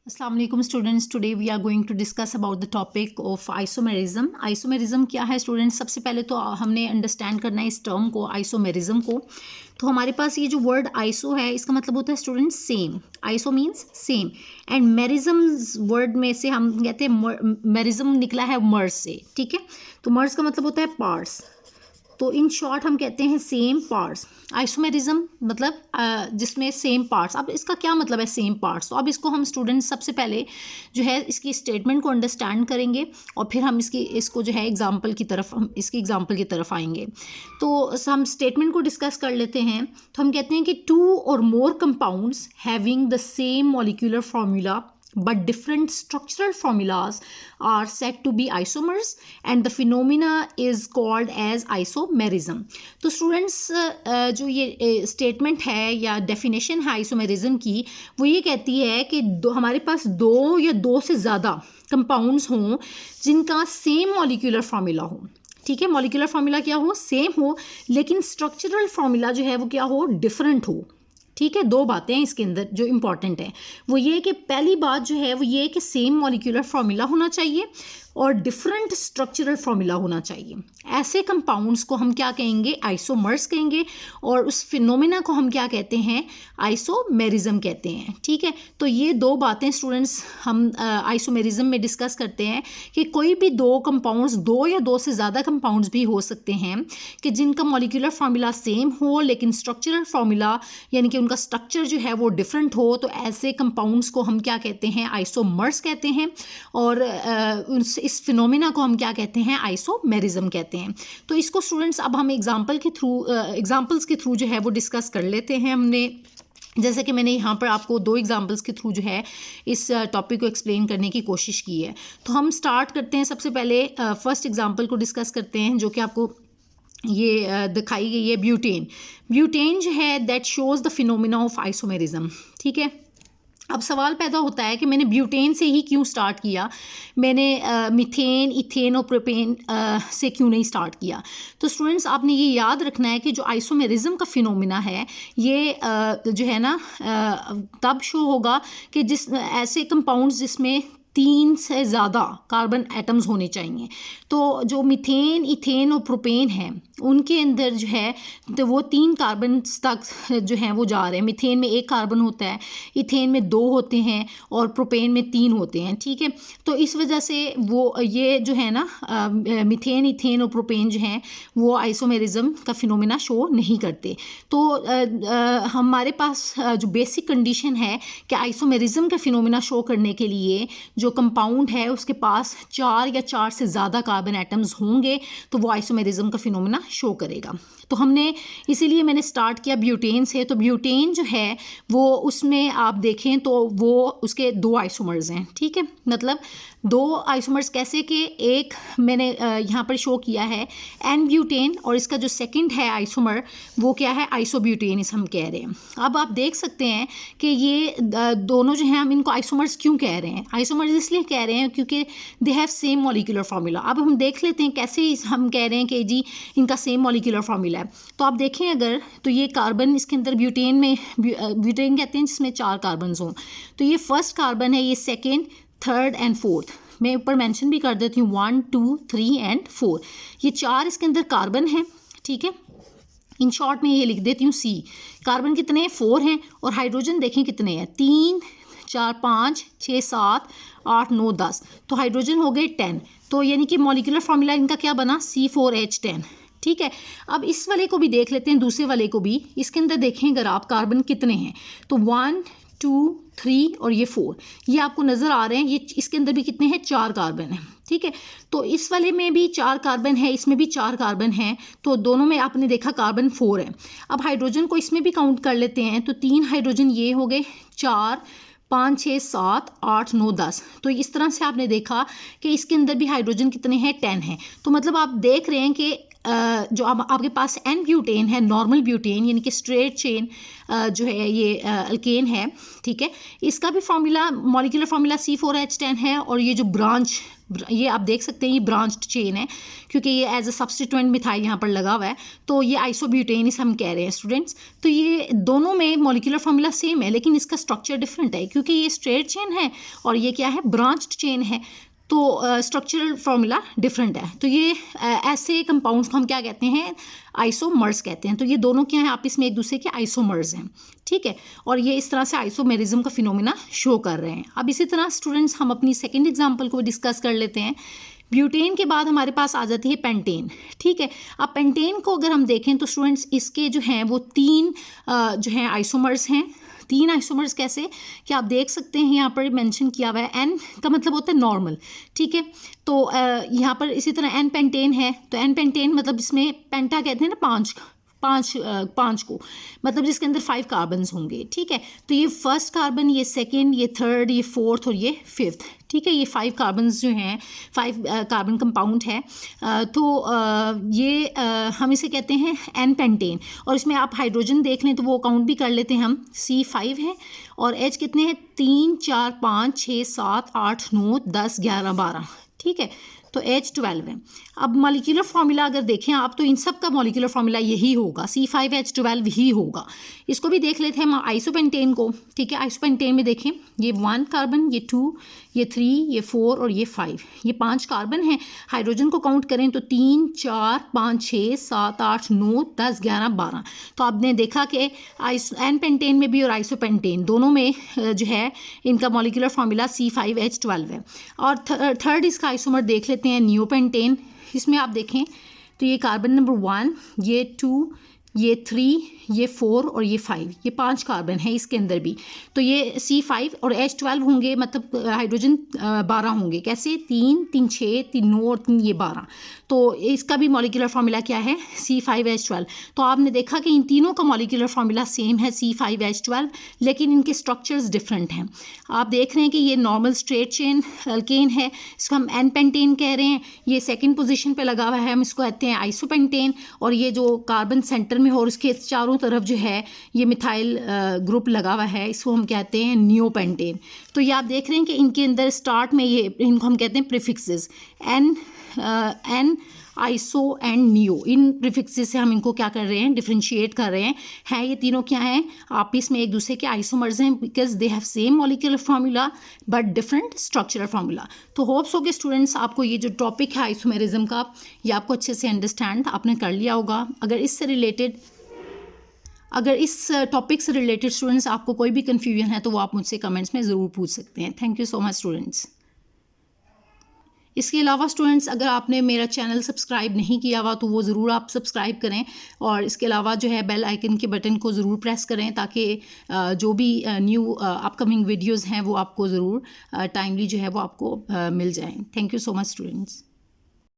अस्सलाम वालेकुम students, today we are going to discuss about the topic of isomerism. Isomerism क्या है students? सबसे पहले तो हमने अंडरस्टैंड करना है इस टर्म को, आइसोमेरिज्म को। तो हमारे पास ये जो वर्ड आइसो है, इसका मतलब होता है students same. Iso means same and merism word में से हम कहते हैं मेरिज्म निकला है मर्ज से, ठीक है। तो मर्ज का मतलब होता है पार्ट्स, तो इन शॉर्ट हम कहते हैं सेम पार्ट्स। आइसोमेरिज्म मतलब जिसमें सेम पार्ट्स। अब इसका क्या मतलब है सेम पार्ट्स? तो अब इसको हम स्टूडेंट्स सबसे पहले जो है इसकी स्टेटमेंट को अंडरस्टैंड करेंगे और फिर हम इसको जो है एग्जांपल की तरफ, हम इसकी एग्जांपल की तरफ आएंगे। तो हम स्टेटमेंट को डिस्कस कर लेते हैं। तो हम कहते हैं कि 2 or more compounds having the same molecular formula but different structural formulas are said to be isomers and the phenomena is called as isomerism। तो स्टूडेंट्स जो ये स्टेटमेंट है या डेफिनेशन है आइसोमेरिज्म की, वो ये कहती है कि हमारे पास 2 या 2 से ज़्यादा कंपाउंड्स हों जिनका सेम मॉलिक्यूलर फार्मूला हो, ठीक है। मॉलिक्यूलर फार्मूला क्या हो? सेम हो, लेकिन स्ट्रक्चरल फार्मूला जो है वो क्या हो? डिफरेंट हो, ठीक है। 2 बातें हैं इसके अंदर जो इंपॉर्टेंट है। वो ये कि पहली बात जो है वो ये कि सेम मॉलिक्यूलर फार्मूला होना चाहिए और डिफरेंट स्ट्रक्चरल फार्मूला होना चाहिए। ऐसे कंपाउंड्स को हम क्या कहेंगे? आइसोमर्स कहेंगे। और उस फिनोमिना को हम क्या कहते हैं? आइसोमेरिज्म कहते हैं, ठीक है। तो ये 2 बातें स्टूडेंट्स हम आइसोमेरिज्म में डिस्कस करते हैं कि कोई भी 2 कंपाउंड्स, 2 या 2 से ज़्यादा कंपाउंड्स भी हो सकते हैं कि जिनका मॉलिक्यूलर फार्मूला सेम हो लेकिन स्ट्रक्चरल फार्मूला यानी कि उनका स्ट्रक्चर जो है वो डिफरेंट हो, तो ऐसे कंपाउंड्स को हम क्या कहते हैं? आइसोमर्स कहते हैं। और इस फिनोमिना को हम क्या कहते हैं? आइसोमेरिज्म कहते हैं। तो इसको स्टूडेंट्स अब हम एग्जाम्पल्स के थ्रू जो है वो डिस्कस कर लेते हैं। हमने जैसे कि मैंने यहाँ पर आपको 2 एग्जाम्पल्स के थ्रू जो है इस टॉपिक को एक्सप्लेन करने की कोशिश की है। तो हम स्टार्ट करते हैं, सबसे पहले फर्स्ट एग्जाम्पल को डिस्कस करते हैं जो कि आपको ये दिखाई गई है। ब्यूटेन जो है that shows the phenomena of isomerism, ठीक है। अब सवाल पैदा होता है कि मैंने ब्यूटेन से ही क्यों स्टार्ट किया, मैंने मीथेन, इथेन और प्रोपेन से क्यों नहीं स्टार्ट किया? तो स्टूडेंट्स आपने ये याद रखना है कि जो आइसोमेरिज्म का फिनोमिना है ये जो है ना तब शो होगा कि जिस ऐसे कंपाउंड्स जिसमें 3 से ज़्यादा कार्बन एटम्स होने चाहिए। तो जो मीथेन, इथेन और प्रोपेन हैं उनके अंदर जो है तो वो 3 कार्बन तक जो हैं वो जा रहे हैं। मीथेन में 1 कार्बन होता है, इथेन में 2 होते हैं और प्रोपेन में 3 होते हैं, ठीक है। तो इस वजह से वो ये जो है ना मीथेन, इथेन और प्रोपेन जो हैं वो आइसोमेरिज्म का फिनोमिना शो नहीं करते। तो हमारे पास जो बेसिक कंडीशन है कि आइसोमेरिज्म का फिनोमिना शो करने के लिए जो कंपाउंड है उसके पास 4 या 4 से ज़्यादा कार्बन एटम्स होंगे तो वो आइसोमेरिज्म का फिनोमिना शो करेगा। तो हमने इसीलिए मैंने स्टार्ट किया ब्यूटेन से। तो ब्यूटेन जो है वो उसमें आप देखें तो वो उसके 2 आइसोमर्स हैं, ठीक है। मतलब 2 आइसोमर्स कैसे कि एक मैंने यहाँ पर शो किया है एन ब्यूटेन और इसका जो सेकंड है आइसोमर वो क्या है? आइसोब्यूटेन इस हम कह रहे हैं। अब आप देख सकते हैं कि ये दोनों जो हैं हम इनको आइसोमर्स क्यों कह रहे हैं? आइसोमर्स इसलिए कह रहे हैं क्योंकि they have same molecular formula. अब हम देख लेते हैं कैसे हम कह रहे हैं कि जी इनका सेम मॉलिक्यूलर फार्मूला है। तो आप देखें अगर तो ये कार्बन इसके अंदर ब्यूटेन कहते हैं जिसमें 4 कार्बन हों। तो ये फर्स्ट कार्बन है, ये सेकेंड, थर्ड एंड फोर्थ। मैं ऊपर मेंशन भी कर देती हूँ 1, 2, 3 एंड 4। ये 4 इसके अंदर कार्बन है, ठीक है। इन शॉर्ट में ये लिख देती हूँ सी। कार्बन कितने हैं? 4 हैं। और हाइड्रोजन देखें कितने हैं? 3, 4, 5, 6, 7, 8, 9, 10। तो हाइड्रोजन हो गए 10। तो यानी कि मॉलिक्यूलर फार्मूला इनका क्या बना? C4H10, ठीक है। अब इस वाले को भी देख लेते हैं, दूसरे वाले को भी। इसके अंदर देखें अगर आप कार्बन कितने हैं तो 1, 2, 3 और ये 4, ये आपको नज़र आ रहे हैं। ये इसके अंदर भी कितने हैं? 4 कार्बन हैं, ठीक है। तो इस वाले में भी 4 कार्बन है, इसमें भी 4 कार्बन हैं। तो दोनों में आपने देखा कार्बन 4 है। अब हाइड्रोजन को इसमें भी काउंट कर लेते हैं तो 3 हाइड्रोजन ये हो गए, 4, 5, 6, 7, 8, 9, 10। तो इस तरह से आपने देखा कि इसके अंदर भी हाइड्रोजन कितने हैं? 10 हैं। तो मतलब आप देख रहे हैं कि जो आपके पास एन ब्यूटेन है, नॉर्मल ब्यूटेन यानी कि स्ट्रेट चेन जो है ये अल्केन है, ठीक है, इसका भी फार्मूला मॉलिक्यूलर फार्मूला C4H10 है। और ये जो ब्रांच, ये आप देख सकते हैं ये ब्रांच्ड चेन है क्योंकि ये एज अ सब्स्टिट्यूएंट मिथाइल यहाँ पर लगा हुआ है, तो ये आइसोब्यूटेन इस हम कह रहे हैं स्टूडेंट्स। तो ये दोनों में मॉलिक्यूलर फार्मूला सेम है लेकिन इसका स्ट्रक्चर डिफरेंट है क्योंकि ये स्ट्रेट चेन है और ये क्या है, ब्रांच्ड चेन है, तो स्ट्रक्चरल फार्मूला डिफरेंट है। तो ये ऐसे कंपाउंड्स को हम क्या कहते हैं, आइसोमर्स कहते हैं। तो ये दोनों क्या हैं, आपस में एक दूसरे के आइसोमर्स हैं, ठीक है, और ये इस तरह से आइसोमेरिज्म का फिनोमिना शो कर रहे हैं। अब इसी तरह स्टूडेंट्स हम अपनी सेकेंड एग्जाम्पल को डिस्कस कर लेते हैं। ब्यूटेन के बाद हमारे पास आ जाती है पेंटेन, ठीक है। अब पेंटेन को अगर हम देखें तो स्टूडेंट्स इसके जो हैं वो 3 जो हैं आइसोमर्स हैं। 3 आइसोमर्स कैसे कि आप देख सकते हैं यहाँ पर मेंशन किया हुआ है, एन का मतलब होता है नॉर्मल, ठीक है। तो यहाँ पर इसी तरह एन पेंटेन है, तो एन पेंटेन मतलब इसमें पेंटा कहते हैं ना पाँच को, मतलब जिसके अंदर 5 कार्बन्स होंगे, ठीक है। तो ये फर्स्ट कार्बन, ये सेकेंड, ये थर्ड, ये फोर्थ और ये फिफ्थ, ठीक है। ये 5 कार्बन्स जो हैं, 5 कार्बन कंपाउंड है। तो ये हम इसे कहते हैं एन पेंटेन। और इसमें आप हाइड्रोजन देख लें तो वो काउंट भी कर लेते हैं हम, C5 है और H कितने हैं, 3 4 5 6 7 8 9 10 11 12, ठीक है। तो H12 है। अब मॉलिक्यूलर फार्मूला अगर देखें आप तो इन सब का मॉलिक्यूलर फार्मूला यही होगा, C5H12 ही होगा। इसको भी देख लेते हैं हम आइसोपेंटेन को, ठीक है। आइसोपेंटेन में देखें ये 1 कार्बन, ये 2, ये 3, ये 4 और ये 5, ये 5 कार्बन हैं। हाइड्रोजन को काउंट करें तो 3 4 5 6 7 8 9 10 11 12। तो आपने देखा कि एन पेंटेन में भी और आइसोपेंटेन दोनों में जो है इनका मॉलिक्यूलर फार्मूला C5H12 है। और थर्ड इसका आइसोमर देख लेते हैं, नियोपेंटेन। इसमें आप देखें तो ये कार्बन नंबर 1, ये 2, ये 3, ये 4 और ये 5, ये 5 कार्बन है इसके अंदर भी। तो ये C5 और H12 होंगे, मतलब हाइड्रोजन 12 होंगे। कैसे, 3 3 6 3 9 और 3 ये 12। तो इसका भी मॉलिक्यूलर फार्मूला क्या है, C5H12। तो आपने देखा कि इन तीनों का मॉलिक्यूलर फार्मूला सेम है, C5H12, लेकिन इनके स्ट्रक्चर्स डिफरेंट हैं। आप देख रहे हैं कि ये नॉर्मल स्ट्रेट चेन अल्केन है, इसको हम एन पेंटेन कह रहे हैं। ये सेकेंड पोजिशन पर लगा हुआ है, हम इसको कहते हैं आइसोपेंटेन। और ये जो कार्बन सेंटर में हो और उसके चारों तरफ जो है ये मिथाइल ग्रुप लगा हुआ है, इसको हम कहते हैं नियोपेंटेन। तो ये आप देख रहे हैं कि इनके अंदर स्टार्ट में ये इनको हम कहते हैं prefixes, n iso and neo. इन प्रीफिक्सेस से हम इनको क्या कर रहे हैं, डिफ्रेंशिएट कर रहे हैं। ये तीनों क्या हैं, आपस में एक दूसरे के आइसोमर्स हैं because they have same molecular formula but different structural formula. तो होप्स हो के स्टूडेंट्स आपको ये जो टॉपिक है आइसोमेरिज्म का, ये आपको अच्छे से अंडरस्टैंड आपने कर लिया होगा। अगर इस टॉपिक से रिलेटेड स्टूडेंट्स आपको कोई भी कन्फ्यूजन है तो वो आप मुझसे कमेंट्स में ज़रूर पूछ सकते हैं। Thank you so much students. इसके अलावा स्टूडेंट्स अगर आपने मेरा चैनल सब्सक्राइब नहीं किया हुआ तो वो ज़रूर आप सब्सक्राइब करें, और इसके अलावा जो है बेल आइकन के बटन को ज़रूर प्रेस करें ताकि जो भी न्यू अपकमिंग वीडियोज़ हैं वो आपको ज़रूर टाइमली जो है वो आपको मिल जाएं। Thank you so much students.